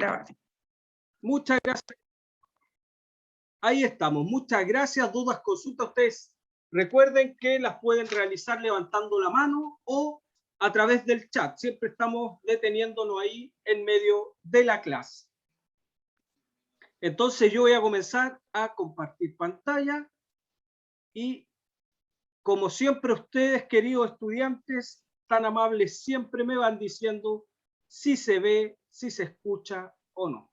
Grabar. Muchas gracias. Ahí estamos. Muchas gracias. Dudas, consultas. Ustedes recuerden que las pueden realizar levantando la mano o a través del chat. Siempre estamos deteniéndonos ahí en medio de la clase. Entonces yo voy a comenzar a compartir pantalla y como siempre ustedes, queridos estudiantes, tan amables, siempre me van diciendo si se ve, si se escucha o no.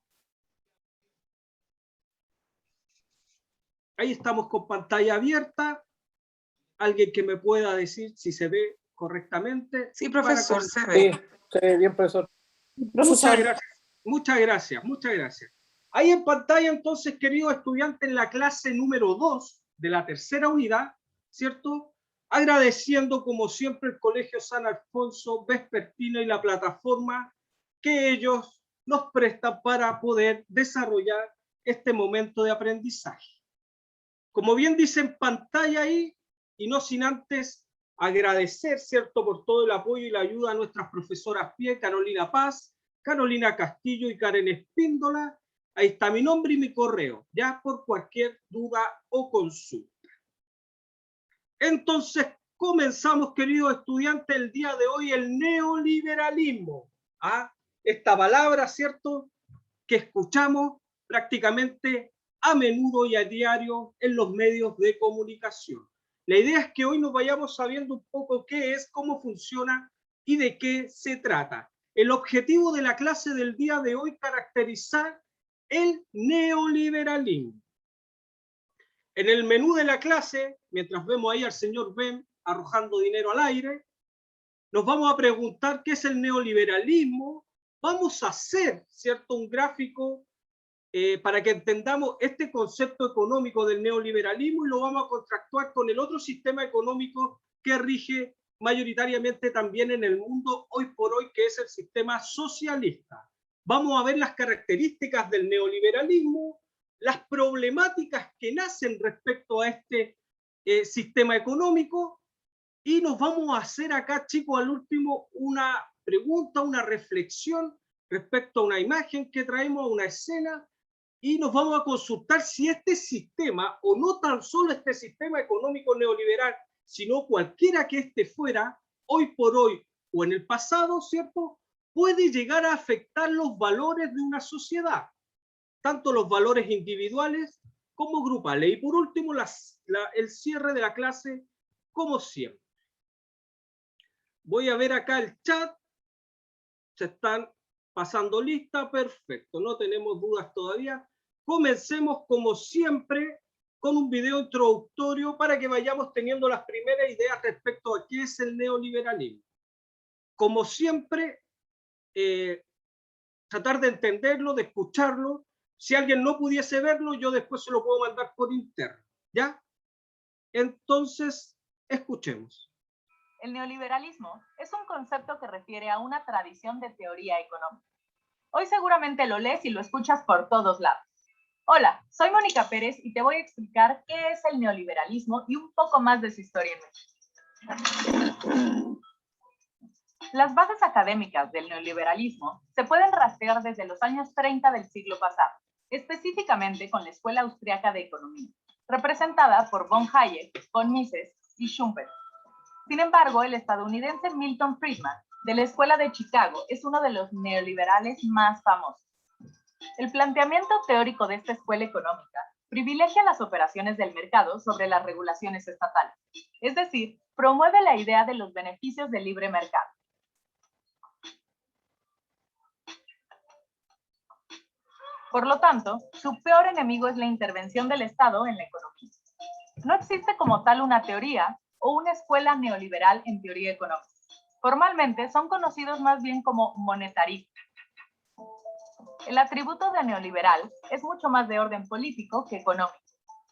Ahí estamos con pantalla abierta. ¿Alguien que me pueda decir si se ve correctamente? Sí, profesor, se ve. Sí, se ve bien, profesor. Muchas gracias, muchas gracias, muchas gracias. Ahí en pantalla, entonces, queridos estudiantes, en la clase número 2 de la tercera unidad, ¿cierto? Agradeciendo, como siempre, el Colegio San Alfonso Vespertino y la plataforma que ellos nos prestan para poder desarrollar este momento de aprendizaje. Como bien dice en pantalla ahí, y no sin antes agradecer, ¿cierto?, por todo el apoyo y la ayuda a nuestras profesoras PIE, Carolina Paz, Carolina Castillo y Karen Espíndola. Ahí está mi nombre y mi correo, ya por cualquier duda o consulta. Entonces, comenzamos, queridos estudiantes, el día de hoy, el neoliberalismo. ¿Ah? Esta palabra, ¿cierto?, que escuchamos prácticamente a menudo y a diario en los medios de comunicación. La idea es que hoy nos vayamos sabiendo un poco qué es, cómo funciona y de qué se trata. El objetivo de la clase del día de hoy es caracterizar el neoliberalismo. En el menú de la clase, mientras vemos ahí al señor Ben arrojando dinero al aire, nos vamos a preguntar qué es el neoliberalismo. Vamos a hacer, ¿cierto?, un gráfico para que entendamos este concepto económico del neoliberalismo y lo vamos a contrastar con el otro sistema económico que rige mayoritariamente también en el mundo hoy por hoy, que es el sistema socialista. Vamos a ver las características del neoliberalismo, las problemáticas que nacen respecto a este sistema económico y nos vamos a hacer acá, chicos, al último una pregunta, una reflexión respecto a una imagen que traemos, a una escena, y nos vamos a consultar si este sistema, o no tan solo este sistema económico neoliberal, sino cualquiera que este fuera, hoy por hoy o en el pasado, ¿cierto?, puede llegar a afectar los valores de una sociedad, tanto los valores individuales como grupales. Y por último, el cierre de la clase, como siempre. Voy a ver acá el chat. Se están pasando lista, perfecto, no tenemos dudas todavía. Comencemos como siempre con un video introductorio para que vayamos teniendo las primeras ideas respecto a qué es el neoliberalismo. Como siempre, tratar de entenderlo, de escucharlo. Si alguien no pudiese verlo, yo después se lo puedo mandar por interno, ¿ya? Entonces, escuchemos. El neoliberalismo es un concepto que refiere a una tradición de teoría económica. Hoy seguramente lo lees y lo escuchas por todos lados. Hola, soy Mónica Pérez y te voy a explicar qué es el neoliberalismo y un poco más de su historia en México. Las bases académicas del neoliberalismo se pueden rastrear desde los años 30 del siglo pasado, específicamente con la Escuela Austriaca de Economía, representada por von Hayek, von Mises y Schumpeter. Sin embargo, el estadounidense Milton Friedman, de la Escuela de Chicago, es uno de los neoliberales más famosos. El planteamiento teórico de esta escuela económica privilegia las operaciones del mercado sobre las regulaciones estatales, es decir, promueve la idea de los beneficios del libre mercado. Por lo tanto, su peor enemigo es la intervención del Estado en la economía. No existe como tal una teoría o una escuela neoliberal en teoría económica. Formalmente son conocidos más bien como monetaristas. El atributo de neoliberal es mucho más de orden político que económico,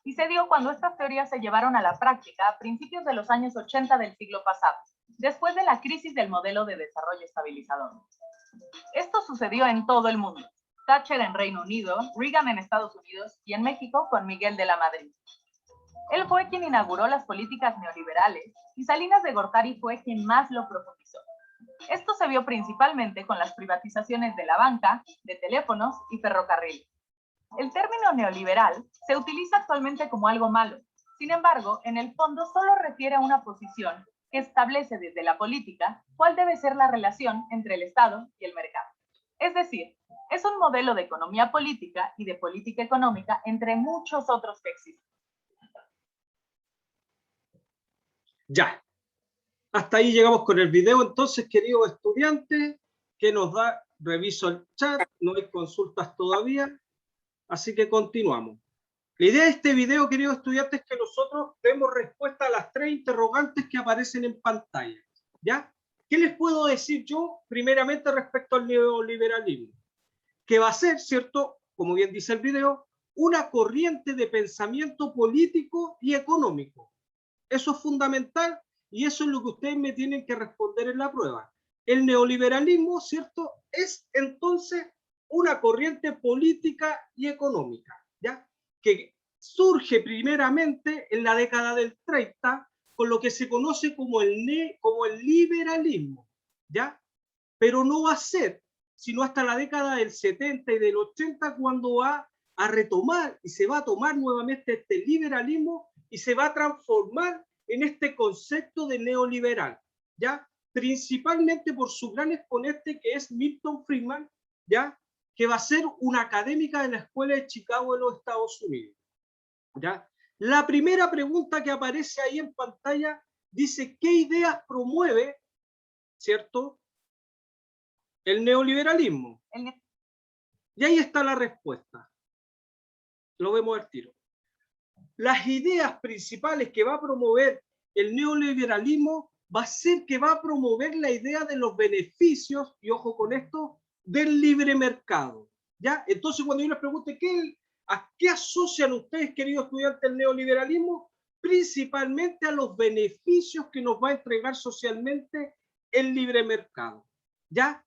y se dio cuando estas teorías se llevaron a la práctica a principios de los años 80 del siglo pasado, después de la crisis del modelo de desarrollo estabilizador. Esto sucedió en todo el mundo. Thatcher en Reino Unido, Reagan en Estados Unidos y en México con Miguel de la Madrid. Él fue quien inauguró las políticas neoliberales y Salinas de Gortari fue quien más lo profundizó. Esto se vio principalmente con las privatizaciones de la banca, de teléfonos y ferrocarril. El término neoliberal se utiliza actualmente como algo malo. Sin embargo, en el fondo solo refiere a una posición que establece desde la política cuál debe ser la relación entre el Estado y el mercado. Es decir, es un modelo de economía política y de política económica entre muchos otros que existen. Ya, hasta ahí llegamos con el video. Entonces, queridos estudiantes, ¿qué nos da? Reviso el chat, no hay consultas todavía, así que continuamos. La idea de este video, queridos estudiantes, es que nosotros demos respuesta a las 3 interrogantes que aparecen en pantalla, ¿ya? ¿Qué les puedo decir yo, primeramente, respecto al neoliberalismo? Que va a ser, ¿cierto?, como bien dice el video, una corriente de pensamiento político y económico. Eso es fundamental y eso es lo que ustedes me tienen que responder en la prueba. El neoliberalismo, ¿cierto?, es entonces una corriente política y económica, ¿ya?, que surge primeramente en la década del 30 con lo que se conoce como el liberalismo, ¿ya? Pero no va a ser sino hasta la década del 70 y del 80 cuando va a retomar y se va a tomar nuevamente este liberalismo y se va a transformar en este concepto de neoliberal, ¿ya? Principalmente por su gran exponente que es Milton Friedman, ¿ya? Que va a ser una académica de la Escuela de Chicago de los Estados Unidos, ¿ya? La primera pregunta que aparece ahí en pantalla dice, ¿qué ideas promueve, ¿cierto?, el neoliberalismo? Y ahí está la respuesta. Lo vemos al tiro. Las ideas principales que va a promover el neoliberalismo va a ser que va a promover la idea de los beneficios, y ojo con esto, del libre mercado, ¿ya? Entonces, cuando yo les pregunte ¿a qué asocian ustedes, queridos estudiantes, el neoliberalismo? Principalmente a los beneficios que nos va a entregar socialmente el libre mercado, ¿ya?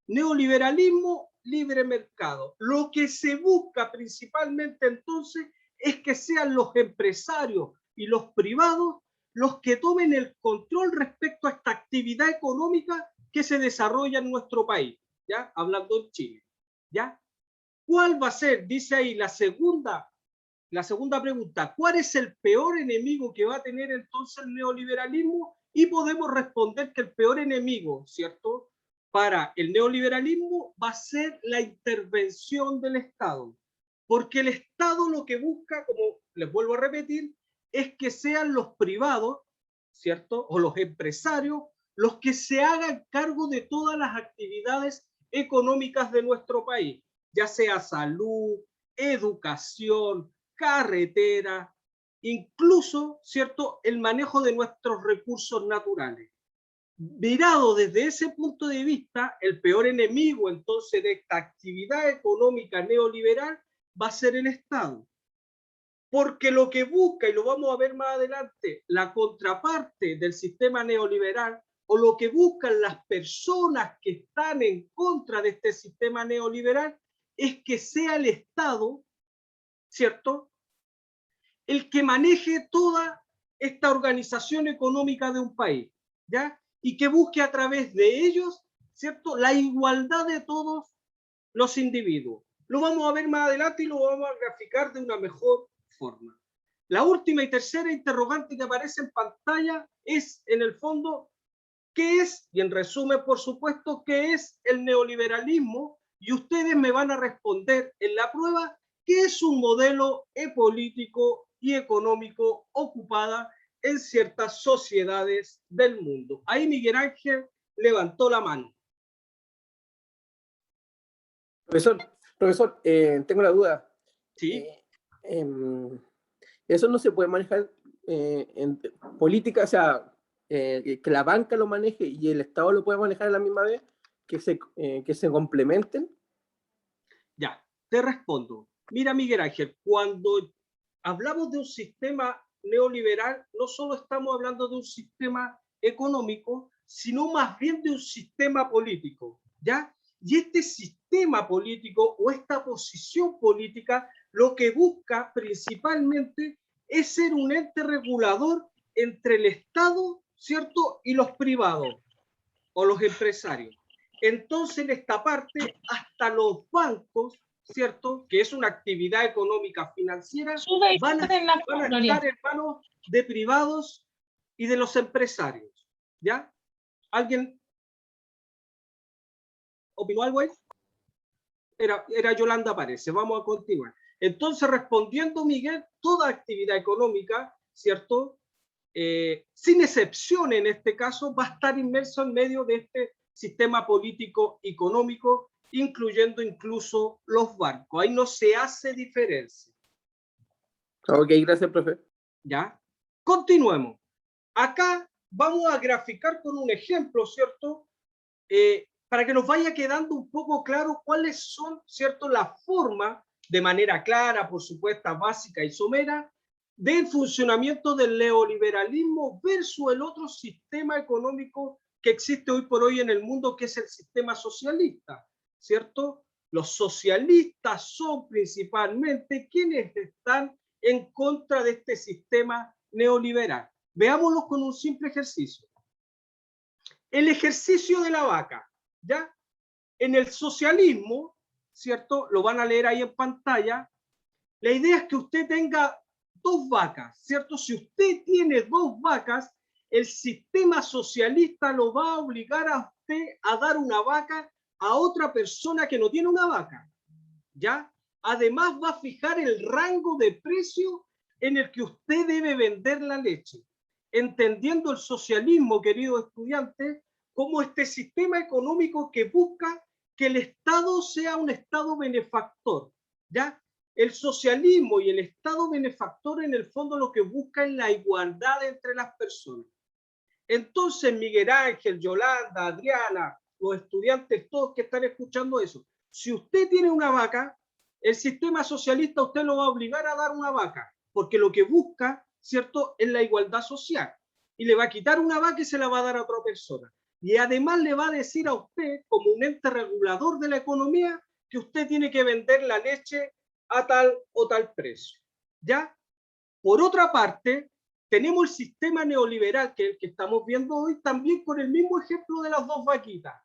Neoliberalismo, libre mercado. Lo que se busca principalmente entonces es que sean los empresarios y los privados los que tomen el control respecto a esta actividad económica que se desarrolla en nuestro país, ¿ya? Hablando en Chile, ¿ya? ¿Cuál va a ser? Dice ahí la segunda pregunta, ¿cuál es el peor enemigo que va a tener entonces el neoliberalismo? Y podemos responder que el peor enemigo, ¿cierto?, para el neoliberalismo va a ser la intervención del Estado. Porque el Estado lo que busca, como les vuelvo a repetir, es que sean los privados, ¿cierto?, o los empresarios, los que se hagan cargo de todas las actividades económicas de nuestro país, ya sea salud, educación, carretera, incluso, ¿cierto?, el manejo de nuestros recursos naturales. Mirado desde ese punto de vista, el peor enemigo entonces de esta actividad económica neoliberal va a ser el Estado. Porque lo que busca, y lo vamos a ver más adelante, la contraparte del sistema neoliberal, o lo que buscan las personas que están en contra de este sistema neoliberal, es que sea el Estado, ¿cierto?, el que maneje toda esta organización económica de un país, ¿ya? Y que busque a través de ellos, ¿cierto?, la igualdad de todos los individuos. Lo vamos a ver más adelante y lo vamos a graficar de una mejor forma. La última y tercera interrogante que aparece en pantalla es, en el fondo, ¿qué es? Y en resumen, por supuesto, ¿qué es el neoliberalismo? Y ustedes me van a responder en la prueba qué es un modelo político y económico ocupada en ciertas sociedades del mundo. Ahí Miguel Ángel levantó la mano. Profesor, tengo la duda. ¿Sí? Eso no se puede manejar en política, o sea, que la banca lo maneje y el Estado lo puede manejar a la misma vez, que se complementen. Ya, te respondo. Mira, Miguel Ángel, cuando hablamos de un sistema neoliberal, no solo estamos hablando de un sistema económico, sino más bien de un sistema político, ¿ya? Y este sistema político o esta posición política lo que busca principalmente es ser un ente regulador entre el Estado, ¿cierto?, y los privados. o los empresarios. Entonces, en esta parte, hasta los bancos, ¿cierto?, que es una actividad económica financiera, van a estar en manos de privados y de los empresarios. ¿Ya? ¿Alguien opinó algo ahí? Era Yolanda, parece. Vamos a continuar. Entonces, respondiendo, Miguel, toda actividad económica, ¿cierto?, sin excepción en este caso, va a estar inmerso en medio de este sistema político económico, incluyendo incluso los bancos. Ahí no se hace diferencia. Ok, gracias, profe. ¿Ya? Continuemos. Acá vamos a graficar con un ejemplo, ¿cierto? Para que nos vaya quedando un poco claro cuáles son, ¿cierto?, las formas, de manera clara, por supuesto, básica y somera, del funcionamiento del neoliberalismo versus el otro sistema económico que existe hoy por hoy en el mundo, que es el sistema socialista, ¿cierto? Los socialistas son principalmente quienes están en contra de este sistema neoliberal. Veámoslo con un simple ejercicio. El ejercicio de la vaca, ¿ya? En el socialismo, ¿cierto? Lo van a leer ahí en pantalla. La idea es que usted tenga 2 vacas, ¿cierto? Si usted tiene 2 vacas, el sistema socialista lo va a obligar a usted a dar una vaca a otra persona que no tiene una vaca, ¿ya? Además va a fijar el rango de precio en el que usted debe vender la leche, entendiendo el socialismo, queridos estudiantes, como este sistema económico que busca que el Estado sea un Estado benefactor, ¿ya? El socialismo y el Estado benefactor en el fondo lo que busca es la igualdad entre las personas. Entonces, Miguel Ángel, Yolanda, Adriana, los estudiantes, todos que están escuchando eso, si usted tiene una vaca, el sistema socialista usted lo va a obligar a dar una vaca, porque lo que busca, ¿cierto?, es la igualdad social. Y le va a quitar una vaca y se la va a dar a otra persona. Y además le va a decir a usted, como un ente regulador de la economía, que usted tiene que vender la leche a tal o tal precio. ¿Ya? Por otra parte, tenemos el sistema neoliberal, que es el que estamos viendo hoy, también con el mismo ejemplo de las 2 vaquitas.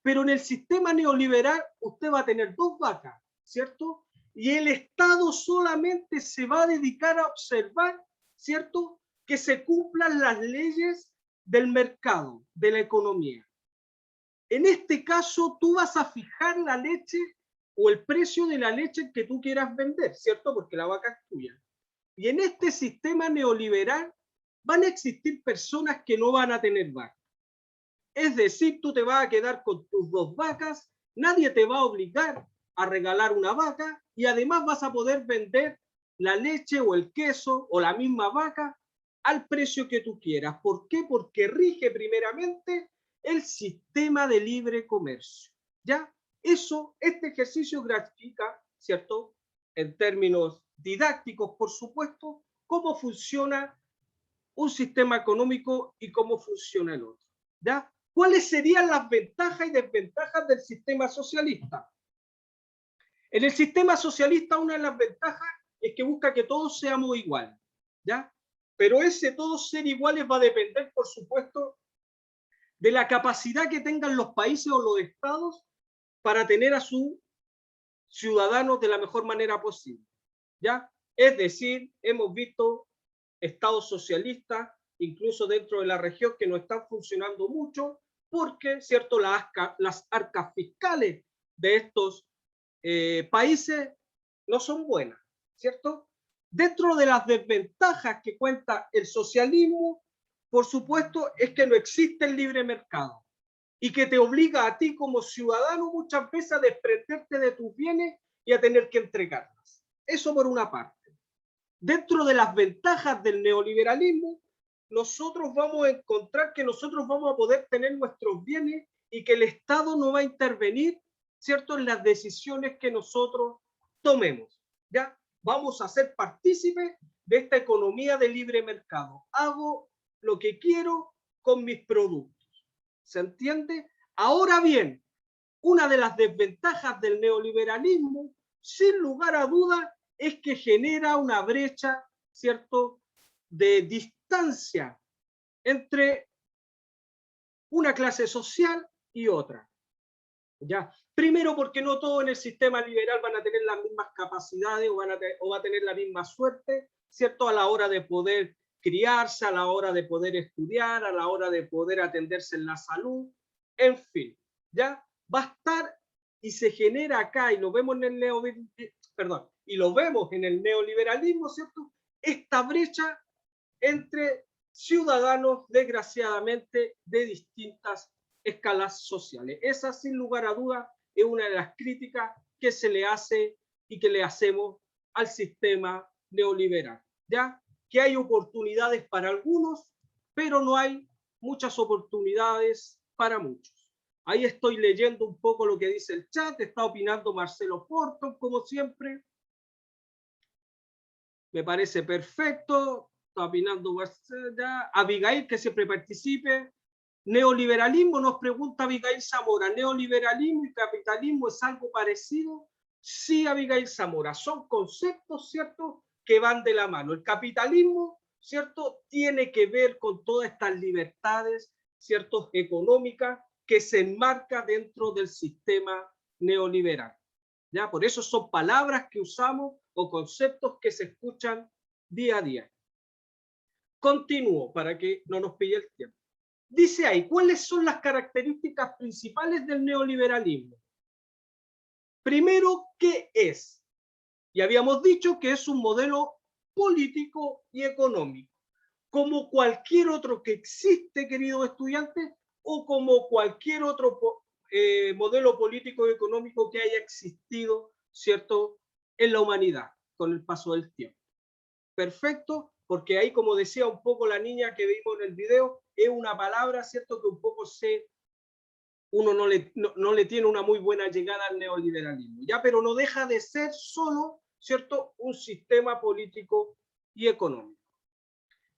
Pero en el sistema neoliberal usted va a tener 2 vacas, ¿cierto? Y el Estado solamente se va a dedicar a observar, ¿cierto?, que se cumplan las leyes del mercado, de la economía. En este caso, tú vas a fijar la leche o el precio de la leche que tú quieras vender, ¿cierto? Porque la vaca es tuya. Y en este sistema neoliberal van a existir personas que no van a tener vaca. Es decir, tú te vas a quedar con tus 2 vacas, nadie te va a obligar a regalar una vaca y además vas a poder vender la leche o el queso o la misma vaca al precio que tú quieras. ¿Por qué? Porque rige primeramente el sistema de libre comercio. ¿Ya? Eso, este ejercicio grafica, ¿cierto?, en términos didácticos, por supuesto, cómo funciona un sistema económico y cómo funciona el otro. ¿Ya? ¿Cuáles serían las ventajas y desventajas del sistema socialista? En el sistema socialista, una de las ventajas es que busca que todos seamos iguales, ¿ya? Pero ese todos ser iguales va a depender, por supuesto, de la capacidad que tengan los países o los estados para tener a sus ciudadanos de la mejor manera posible, ¿ya? Es decir, hemos visto estados socialistas, incluso dentro de la región, que no están funcionando mucho porque, ¿cierto?, las arcas fiscales de estos países no son buenas, ¿cierto? Dentro de las desventajas que cuenta el socialismo, por supuesto, es que no existe el libre mercado y que te obliga a ti como ciudadano muchas veces a desprenderte de tus bienes y a tener que entregarlas. Eso por una parte. Dentro de las ventajas del neoliberalismo, nosotros vamos a encontrar que nosotros vamos a poder tener nuestros bienes y que el Estado no va a intervenir, ¿cierto?, en las decisiones que nosotros tomemos. ¿Ya? Vamos a ser partícipes de esta economía de libre mercado. Hago lo que quiero con mis productos. ¿Se entiende? Ahora bien, una de las desventajas del neoliberalismo, sin lugar a dudas, es que genera una brecha, ¿cierto?, de distancia entre una clase social y otra. ¿Ya? Primero porque no todos en el sistema liberal van a tener las mismas capacidades o va a tener la misma suerte, ¿cierto? A la hora de poder criarse, a la hora de poder estudiar, a la hora de poder atenderse en la salud, en fin, ¿ya? Va a estar y se genera acá, y lo vemos en el neoliberalismo, ¿cierto? Esta brecha entre ciudadanos, desgraciadamente, de distintas escalas sociales. Esa, sin lugar a dudas, es una de las críticas que se le hace y que le hacemos al sistema neoliberal, ¿ya? Que hay oportunidades para algunos, pero no hay muchas oportunidades para muchos. Ahí estoy leyendo un poco lo que dice el chat, está opinando Marcelo Porto, como siempre. Me parece perfecto. Está opinando ya. Abigail, que siempre participe. Neoliberalismo, nos pregunta Abigail Zamora. ¿Neoliberalismo y capitalismo es algo parecido? Sí, Abigail Zamora. Son conceptos, ¿cierto?, que van de la mano. El capitalismo, ¿cierto?, tiene que ver con todas estas libertades, ¿cierto?, económicas que se enmarca dentro del sistema neoliberal. ¿Ya? Por eso son palabras que usamos o conceptos que se escuchan día a día. Continúo para que no nos pille el tiempo. Dice ahí, ¿cuáles son las características principales del neoliberalismo? Primero, ¿qué es? Y habíamos dicho que es un modelo político y económico, como cualquier otro que existe, queridos estudiantes, o como cualquier otro modelo político y económico que haya existido, ¿cierto?, en la humanidad con el paso del tiempo. Perfecto, porque ahí, como decía un poco la niña que vimos en el video, es una palabra, ¿cierto?, que un poco uno no le tiene una muy buena llegada al neoliberalismo, ¿ya? Pero no deja de ser solo, ¿cierto?, un sistema político y económico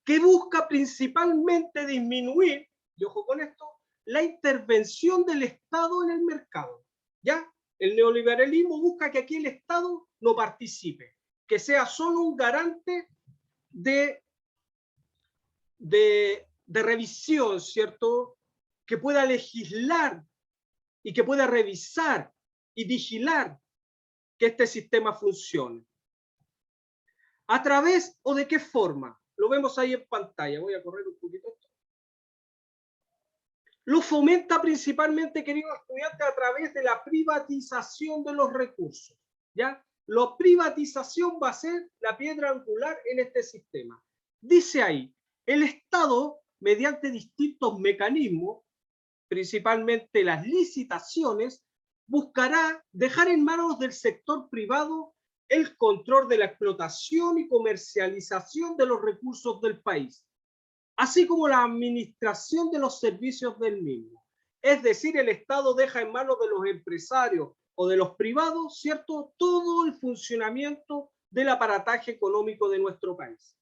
que busca principalmente disminuir, y ojo con esto, la intervención del Estado en el mercado, ¿ya? El neoliberalismo busca que aquí el Estado no participe, que sea solo un garante de revisión, ¿cierto?, que pueda legislar y que pueda revisar y vigilar que este sistema funcione. ¿A través o de qué forma? Lo vemos ahí en pantalla. Voy a correr un poquito esto. Lo fomenta principalmente, queridos estudiantes, a través de la privatización de los recursos, ¿ya? La privatización va a ser la piedra angular en este sistema. Dice ahí, el Estado, mediante distintos mecanismos, principalmente las licitaciones, buscará dejar en manos del sector privado el control de la explotación y comercialización de los recursos del país, así como la administración de los servicios del mismo. Es decir, el Estado deja en manos de los empresarios o de los privados, ¿cierto?, todo el funcionamiento del aparataje económico de nuestro país.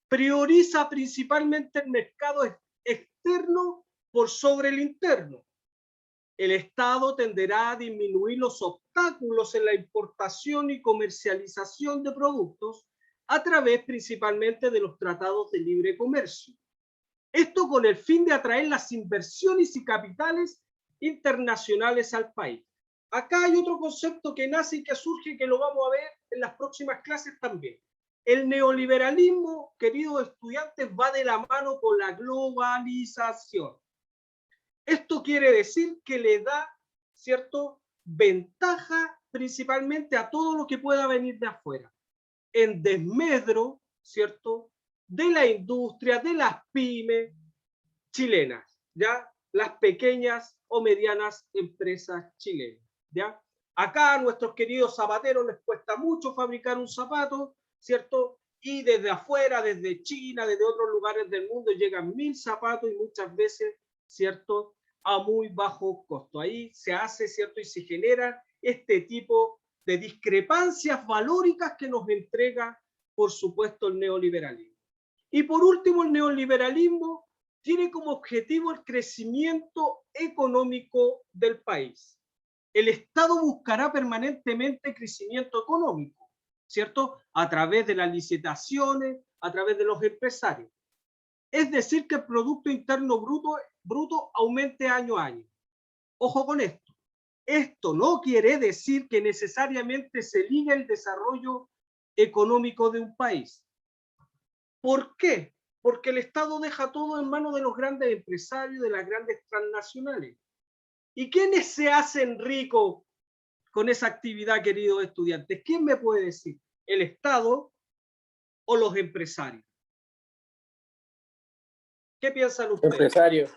Prioriza principalmente el mercado externo por sobre el interno. El Estado tenderá a disminuir los obstáculos en la importación y comercialización de productos a través principalmente de los tratados de libre comercio. Esto con el fin de atraer las inversiones y capitales internacionales al país. Acá hay otro concepto que nace y que surge, que lo vamos a ver en las próximas clases también. El neoliberalismo, queridos estudiantes, va de la mano con la globalización. Esto quiere decir que le da, ¿cierto?, ventaja principalmente a todo lo que pueda venir de afuera, en desmedro, ¿cierto?, de la industria, de las pymes chilenas, ¿ya? Las pequeñas o medianas empresas chilenas, ¿ya? Acá a nuestros queridos zapateros les cuesta mucho fabricar un zapato, ¿cierto? Y desde afuera, desde China, desde otros lugares del mundo, llegan 1000 zapatos y muchas veces, ¿cierto?, a muy bajo costo. Ahí se hace, ¿cierto?, y se genera este tipo de discrepancias valóricas que nos entrega, por supuesto, el neoliberalismo. Y por último, el neoliberalismo tiene como objetivo el crecimiento económico del país. El Estado buscará permanentemente crecimiento económico, ¿cierto?, a través de las licitaciones, a través de los empresarios. es decir, que el Producto Interno Bruto aumente año a año. Ojo con esto. Esto no quiere decir que necesariamente se ligue el desarrollo económico de un país. ¿Por qué? Porque el Estado deja todo en manos de los grandes empresarios, de las grandes transnacionales. ¿Y quiénes se hacen ricos con esa actividad, queridos estudiantes? ¿Quién me puede decir? ¿El Estado o los empresarios? ¿Qué piensan ustedes? Empresarios.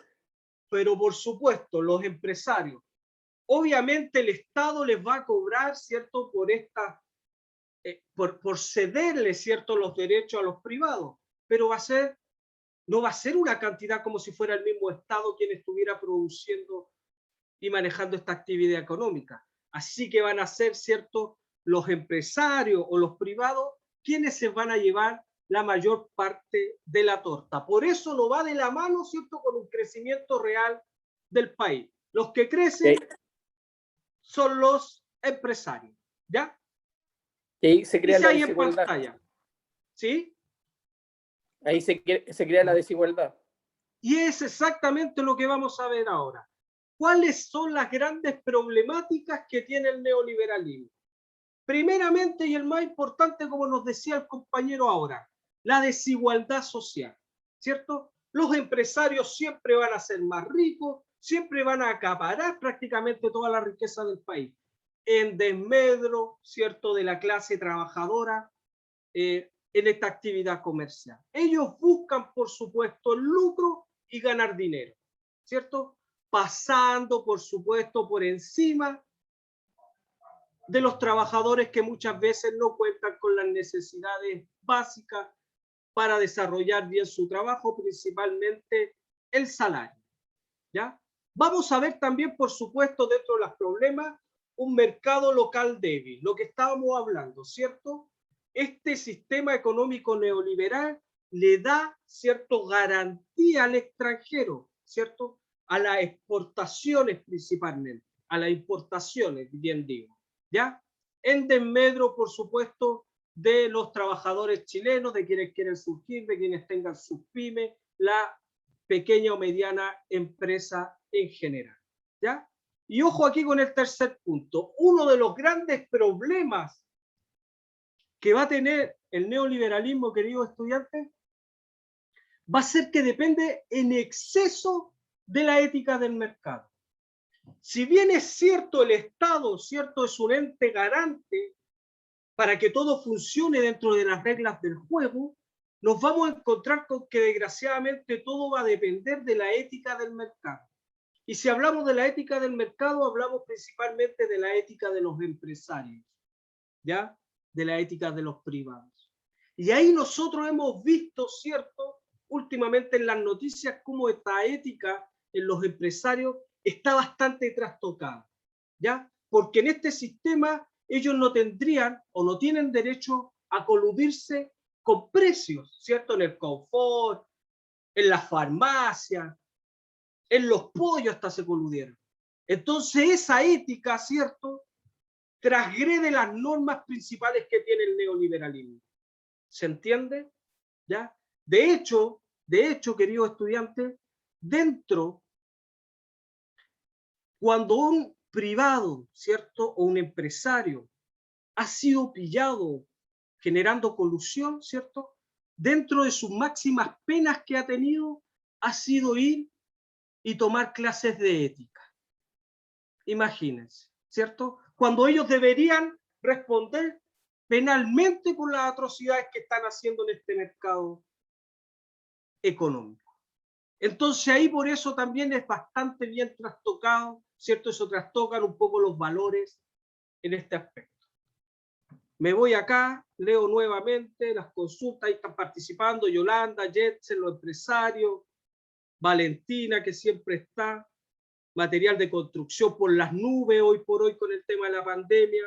Pero por supuesto, los empresarios. Obviamente el Estado les va a cobrar, ¿cierto? Por cederle, ¿cierto? Los derechos a los privados. Pero no va a ser una cantidad como si fuera el mismo Estado quien estuviera produciendo y manejando esta actividad económica. Así que van a ser, ¿cierto? Los empresarios o los privados quienes se van a llevar la mayor parte de la torta. Por eso no va de la mano, ¿cierto?, con un crecimiento real del país. Los que crecen son los empresarios, ¿ya? Y ahí se crea la ahí en desigualdad. pantalla, ¿sí? Ahí se crea la desigualdad. Y es exactamente lo que vamos a ver ahora. ¿Cuáles son las grandes problemáticas que tiene el neoliberalismo? Primeramente, y el más importante, como nos decía el compañero ahora, la desigualdad social, ¿cierto? Los empresarios siempre van a ser más ricos, siempre van a acaparar prácticamente toda la riqueza del país, en desmedro, ¿cierto?, de la clase trabajadora en esta actividad comercial. Ellos buscan, por supuesto, el lucro y ganar dinero, ¿cierto? Pasando, por supuesto, por encima de los trabajadores que muchas veces no cuentan con las necesidades básicas para desarrollar bien su trabajo, principalmente el salario, ¿ya? Vamos a ver también, por supuesto, dentro de los problemas, un mercado local débil, lo que estábamos hablando, ¿cierto? Este sistema económico neoliberal le da, ¿cierto?, garantía al extranjero, ¿cierto?, a las exportaciones principalmente, a las importaciones, bien digo, ¿ya? En desmedro, por supuesto, de los trabajadores chilenos, de quienes quieren surgir, de quienes tengan sus pymes, la pequeña o mediana empresa en general, ¿ya? Y ojo aquí con el tercer punto. Uno de los grandes problemas que va a tener el neoliberalismo, queridos estudiantes, va a ser que depende en exceso de la ética del mercado. Si bien es cierto, el Estado, ¿cierto?, es un ente garante para que todo funcione dentro de las reglas del juego, nos vamos a encontrar con que desgraciadamente todo va a depender de la ética del mercado. Y si hablamos de la ética del mercado, hablamos principalmente de la ética de los empresarios, ¿ya? De la ética de los privados. Y ahí nosotros hemos visto, ¿cierto?, últimamente en las noticias, cómo esta ética en los empresarios está bastante trastocada, ¿ya? Porque en este sistema ellos no tendrían o no tienen derecho a coludirse con precios, ¿cierto? En el confort, en las farmacias, en los pollos hasta se coludieron. Entonces esa ética, ¿cierto?, transgrede las normas principales que tiene el neoliberalismo. ¿Se entiende? ¿Ya? De hecho, queridos estudiantes, cuando un privado, ¿cierto?, o un empresario ha sido pillado generando colusión, ¿cierto?, dentro de sus máximas penas que ha tenido, ha sido ir y tomar clases de ética. Imagínense, ¿cierto? Cuando ellos deberían responder penalmente por las atrocidades que están haciendo en este mercado económico. Entonces ahí por eso también es bastante bien trastocado, ¿cierto? Eso trastocan un poco los valores en este aspecto. Me voy acá, leo nuevamente las consultas, ahí están participando Yolanda, Jetsen, los empresarios, Valentina, que siempre está, material de construcción por las nubes hoy por hoy con el tema de la pandemia,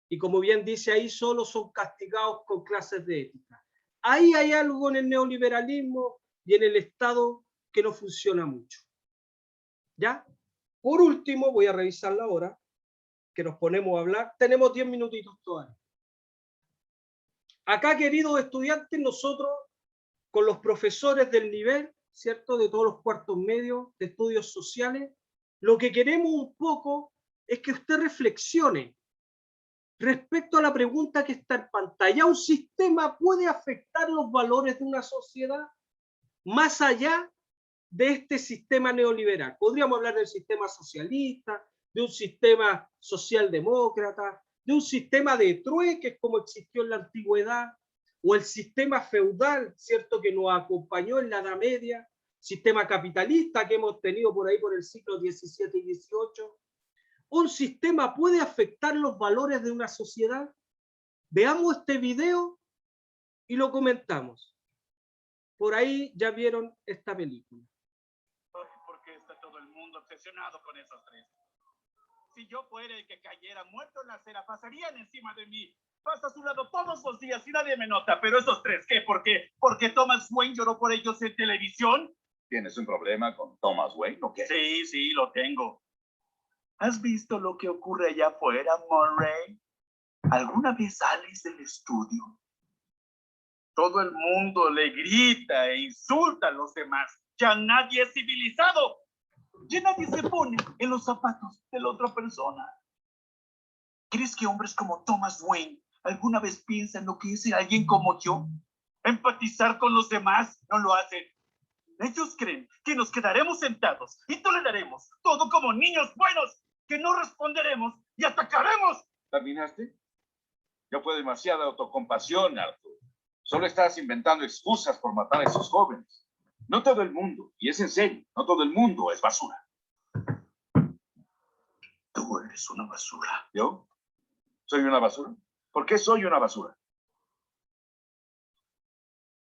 y como bien dice ahí, solo son castigados con clases de ética. Ahí hay algo en el neoliberalismo y en el Estado que no funciona mucho. ¿Ya? Por último, voy a revisar la hora, que nos ponemos a hablar. Tenemos 10 minutitos todavía. Acá, queridos estudiantes, nosotros con los profesores del nivel, ¿cierto? De todos los cuartos medios, de estudios sociales. Lo que queremos un poco es que usted reflexione respecto a la pregunta que está en pantalla. ¿Un sistema puede afectar los valores de una sociedad más allá de este sistema neoliberal? Podríamos hablar del sistema socialista, de un sistema socialdemócrata, de un sistema de trueques como existió en la antigüedad, o el sistema feudal, ¿cierto?, que nos acompañó en la Edad Media, sistema capitalista que hemos tenido por ahí por el siglo XVII y XVIII. ¿Un sistema puede afectar los valores de una sociedad? Veamos este video y lo comentamos. Por ahí ya vieron esta película. ¿Por qué está todo el mundo obsesionado con esos tres? Si yo fuera el que cayera muerto en la acera, pasarían encima de mí. Paso a su lado todos los días y nadie me nota. Pero esos tres, ¿qué? ¿Por qué? ¿Porque Thomas Wayne lloró por ellos en televisión? ¿Tienes un problema con Thomas Wayne o qué? Sí, lo tengo. ¿Has visto lo que ocurre allá afuera, Murray? ¿Alguna vez sales del estudio? Todo el mundo le grita e insulta a los demás. Ya nadie es civilizado. Ya nadie se pone en los zapatos de la otra persona. ¿Crees que hombres como Thomas Wayne alguna vez piensan lo que es ser alguien como yo? ¿Empatizar con los demás? No lo hacen. Ellos creen que nos quedaremos sentados y toleraremos todo como niños buenos, que no responderemos y atacaremos. ¿Terminaste? Ya fue demasiada autocompasión, Arthur. Solo estás inventando excusas por matar a esos jóvenes. No todo el mundo, y es en serio, no todo el mundo es basura. Tú eres una basura. ¿Yo? ¿Soy una basura? ¿Por qué soy una basura?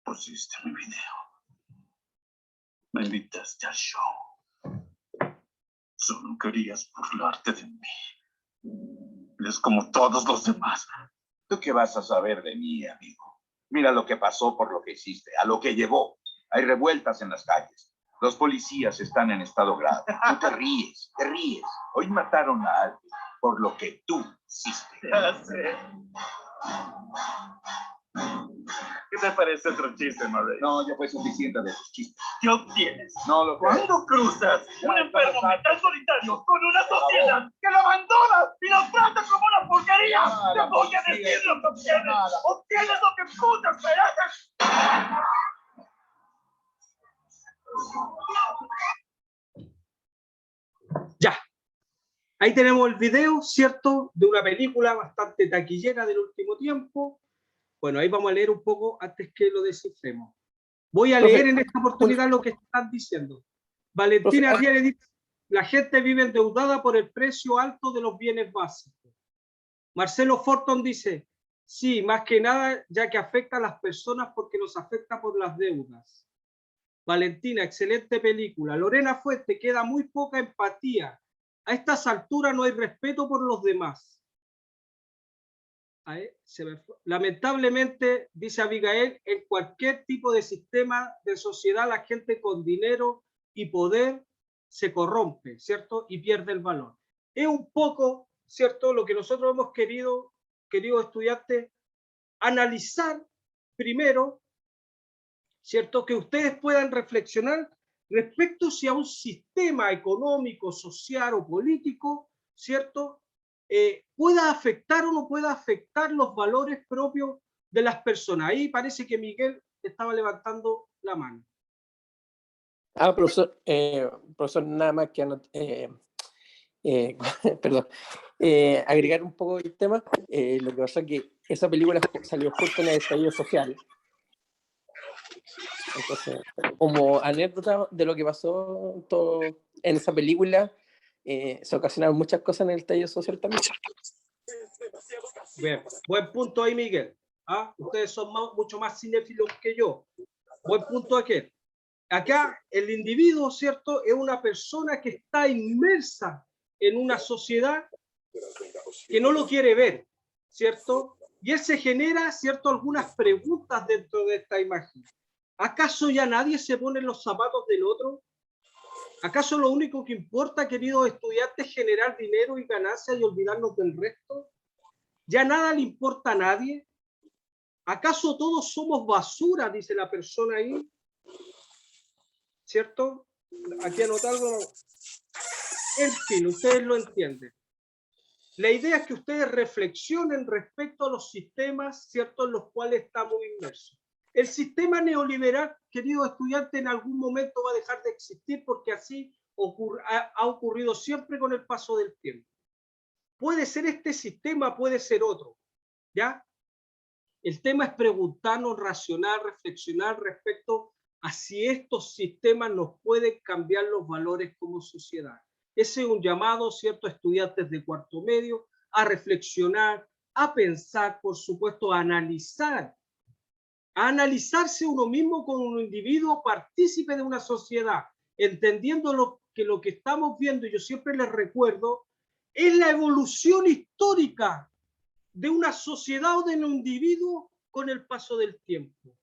Pusiste mi video. Me invitaste al show. Solo querías burlarte de mí. Eres como todos los demás. ¿Tú qué vas a saber de mí, amigo? Mira lo que pasó por lo que hiciste, a lo que llevó. Hay revueltas en las calles. Los policías están en estado grave. Tú te ríes, te ríes. Hoy mataron a alguien por lo que tú hiciste. Ya sé. ¿Qué te parece otro chiste, Murray? No, ya fue suficiente de tus chistes. ¿Qué obtienes? No lo creo. ¿Cuándo cruzas un enfermo mental solitario con una sociedad que lo abandona y lo trata como una porquería? Te voy a decir lo que obtienes. Obtienes lo que tú te esperaste. Ya. Ahí tenemos el video, ¿cierto? De una película bastante taquillera del último tiempo. Bueno, ahí vamos a leer un poco antes que lo descifremos. Voy a leer en esta oportunidad lo que están diciendo. Valentina Arriaga dice: la gente vive endeudada por el precio alto de los bienes básicos. Marcelo Forton dice: sí, más que nada, ya que afecta a las personas porque nos afecta por las deudas. Valentina, excelente película. Lorena Fuente, queda muy poca empatía. A estas alturas no hay respeto por los demás. Lamentablemente, dice Abigail, en cualquier tipo de sistema de sociedad, la gente con dinero y poder se corrompe, ¿cierto? Y pierde el valor. Es un poco, ¿cierto?, lo que nosotros hemos queridos estudiantes, analizar primero, ¿cierto?, que ustedes puedan reflexionar respecto si a un sistema económico, social o político, ¿cierto?, pueda afectar o no pueda afectar los valores propios de las personas. Ahí parece que Miguel estaba levantando la mano. Profesor, nada más que perdón, agregar un poco el tema. Lo que pasa es que esa película salió justo en el estallido social. Entonces, como anécdota de lo que pasó todo en esa película, se ocasionaron muchas cosas en el estallido social también. Bien, buen punto ahí, Miguel. ¿Ah? Ustedes son mucho más cinéfilos que yo. Buen punto aquí. Acá el individuo, ¿cierto?, es una persona que está inmersa en una sociedad que no lo quiere ver, ¿cierto? Y él se genera, ¿cierto?, algunas preguntas dentro de esta imagen. ¿Acaso ya nadie se pone en los zapatos del otro? ¿Acaso lo único que importa, queridos estudiantes, es generar dinero y ganancias y olvidarnos del resto? ¿Ya nada le importa a nadie? ¿Acaso todos somos basura? Dice la persona ahí. ¿Cierto? Aquí anotado. En fin, ustedes lo entienden. La idea es que ustedes reflexionen respecto a los sistemas, ¿cierto?, en los cuales estamos inmersos. El sistema neoliberal, queridos estudiantes, en algún momento va a dejar de existir porque así ha ocurrido siempre con el paso del tiempo. Puede ser este sistema, puede ser otro, ¿ya? El tema es preguntarnos, racionar, reflexionar respecto a si estos sistemas nos pueden cambiar los valores como sociedad. Ese es un llamado, ¿cierto?, a estudiantes de cuarto medio a reflexionar, a pensar, por supuesto, a analizarse uno mismo como un individuo partícipe de una sociedad, entendiendo que lo que estamos viendo, y yo siempre les recuerdo, es la evolución histórica de una sociedad o de un individuo con el paso del tiempo.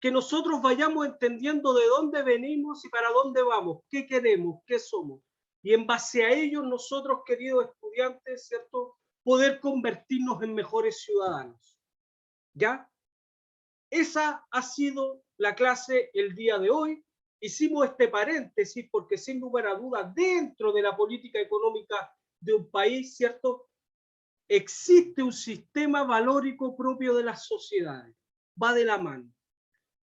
Que nosotros vayamos entendiendo de dónde venimos y para dónde vamos, qué queremos, qué somos. Y en base a ello nosotros, queridos estudiantes, ¿cierto?, poder convertirnos en mejores ciudadanos. ¿Ya? Esa ha sido la clase el día de hoy. Hicimos este paréntesis porque sin lugar a dudas dentro de la política económica de un país, ¿cierto?, existe un sistema valórico propio de las sociedades. Va de la mano.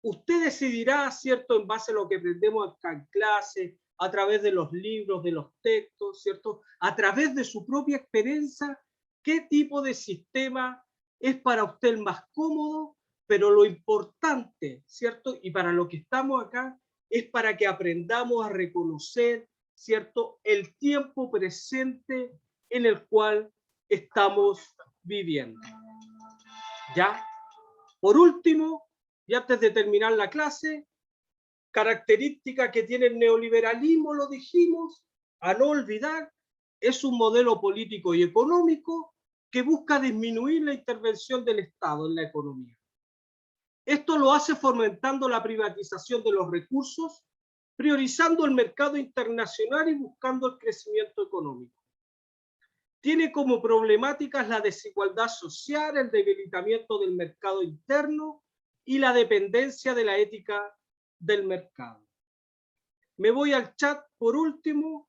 Usted decidirá, ¿cierto?, en base a lo que aprendemos acá en clase, a través de los libros, de los textos, ¿cierto?, a través de su propia experiencia, qué tipo de sistema es para usted el más cómodo, pero lo importante, ¿cierto?, y para lo que estamos acá, es para que aprendamos a reconocer, ¿cierto?, el tiempo presente en el cual estamos viviendo. ¿Ya? Por último, y antes de terminar la clase, característica que tiene el neoliberalismo, lo dijimos, a no olvidar, es un modelo político y económico que busca disminuir la intervención del Estado en la economía. Esto lo hace fomentando la privatización de los recursos, priorizando el mercado internacional y buscando el crecimiento económico. Tiene como problemáticas la desigualdad social, el debilitamiento del mercado interno y la dependencia de la ética del mercado. Me voy al chat por último.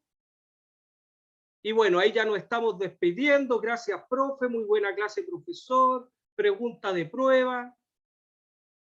Y bueno, ahí ya nos estamos despidiendo. Gracias, profe. Muy buena clase, profesor. Pregunta de prueba.